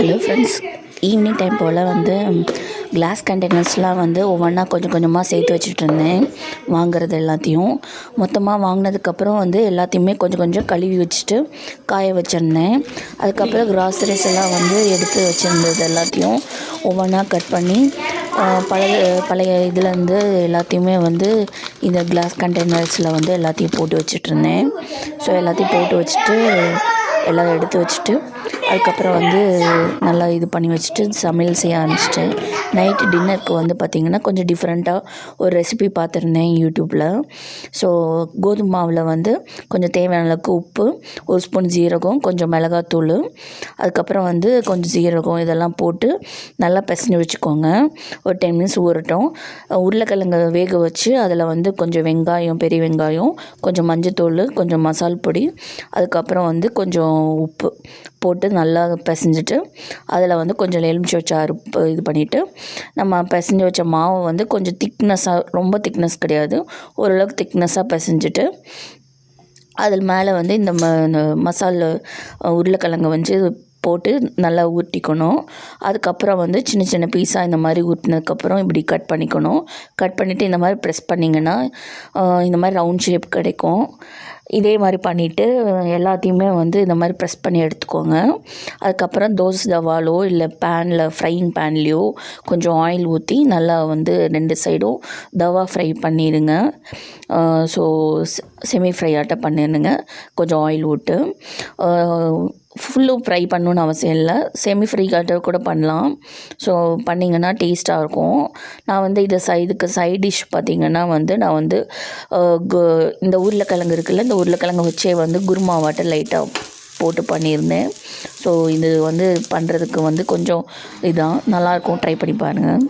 Hello friends, evening time போல் வந்து class கண்டெய்னர்ஸ்லாம் வந்து ஒவ்வொன்றா கொஞ்சம் கொஞ்சமாக சேர்த்து வச்சுட்ருந்தேன். வாங்குறது எல்லாத்தையும் மொத்தமாக வாங்கினதுக்கப்புறம் வந்து எல்லாத்தையுமே கொஞ்சம் கொஞ்சம் கழுவி வச்சுட்டு காய வச்சுருந்தேன். அதுக்கப்புறம் கிராசரிஸ் எல்லாம் வந்து எடுத்து வச்சுருந்தது எல்லாத்தையும் ஒவ்வொன்றா கட் பண்ணி பழைய இதுலேருந்து எல்லாத்தையுமே வந்து இந்த கிளாஸ் கண்டெய்னர்ஸில் வந்து எல்லாத்தையும் போட்டு வச்சுட்ருந்தேன். ஸோ எல்லாத்தையும் போட்டு வச்சுட்டு எல்லாம் எடுத்து வச்சுட்டு அதுக்கப்புறம் வந்து நல்லா இது பண்ணி வச்சுட்டு சமையல் செய்ய ஆரம்பிச்சிட்டேன். நைட்டு டின்னருக்கு வந்து பார்த்திங்கன்னா கொஞ்சம் டிஃப்ரெண்ட்டாக ஒரு ரெசிபி பார்த்துருந்தேன் யூடியூப்பில். ஸோ கோதுமை மாவில் வந்து கொஞ்சம் தேவையான அளவுக்கு உப்பு, ஒரு ஸ்பூன் ஜீரகம், கொஞ்சம் மிளகாத்தூள், அதுக்கப்புறம் வந்து கொஞ்சம் ஜீரகம் இதெல்லாம் போட்டு நல்லா பிசைஞ்சு வச்சுக்கோங்க. ஒரு 10 மினிட்ஸ் ஊறட்டும். உருளைக்கிழங்கு வேக வச்சு அதில் வந்து கொஞ்சம் வெங்காயம், பெரிய வெங்காயம், கொஞ்சம் மஞ்சத்தூள், கொஞ்சம் மசால் பொடி, அதுக்கப்புறம் வந்து கொஞ்சம் உப்பு போட்டு நல்லா பிசைஞ்சிட்டு அதில் வந்து கொஞ்சம் எலுமிச்சை சாறு இது பண்ணிவிட்டு நம்ம பிசைஞ்சு வச்ச மாவை வந்து கொஞ்சம் திக்னஸாக, ரொம்ப திக்னஸ் கிடையாது, ஓரளவுக்கு திக்னஸாக பிசைஞ்சிட்டு அதில் மேலே வந்து இந்த மசாலா உருளைக்கிழங்கு வந்து போட்டு நல்லா ஊற்றிக்கணும். அதுக்கப்புறம் வந்து சின்ன சின்ன பீஸாக இந்த மாதிரி ஊற்றினதுக்கப்புறம் இப்படி கட் பண்ணிக்கணும். கட் பண்ணிவிட்டு இந்த மாதிரி ப்ரெஸ் பண்ணிங்கன்னா இந்த மாதிரி ரவுண்ட் ஷேப் கிடைக்கும். இதே மாதிரி பண்ணிவிட்டு எல்லாத்தையுமே வந்து இந்த மாதிரி ப்ரெஸ் பண்ணி எடுத்துக்கோங்க. அதுக்கப்புறம் தோசை தவாலோ இல்லை பேனில், ஃப்ரையிங் பேன்லேயோ கொஞ்சம் ஆயில் ஊற்றி நல்லா வந்து 2 சைடும் தவா ஃப்ரை பண்ணிடுங்க. ஸோ செமி ஃப்ரை ஆட்டம் பண்ணிடுங்க கொஞ்சம் ஆயில் விட்டு. ஃபுல்லும் ஃப்ரை பண்ணணுன்னு அவசியம் இல்லை, செமி ஃப்ரை ஆட்டம் கூட பண்ணலாம். ஸோ பண்ணிங்கன்னா டேஸ்ட்டாக இருக்கும். நான் வந்து இதுக்கு சைட் டிஷ் பார்த்திங்கன்னா வந்து நான் வந்து இந்த உருளைக்கிழங்கு இருக்குல்ல, இந்த உருளைக்கிழங்கு வச்சே வந்து குருமாவாட்டை லைட்டாக போட்டு பண்ணியிருந்தேன். ஸோ இது வந்து பண்ணுறதுக்கு வந்து கொஞ்சம் இதான் நல்லாயிருக்கும், ட்ரை பண்ணி பாருங்கள்.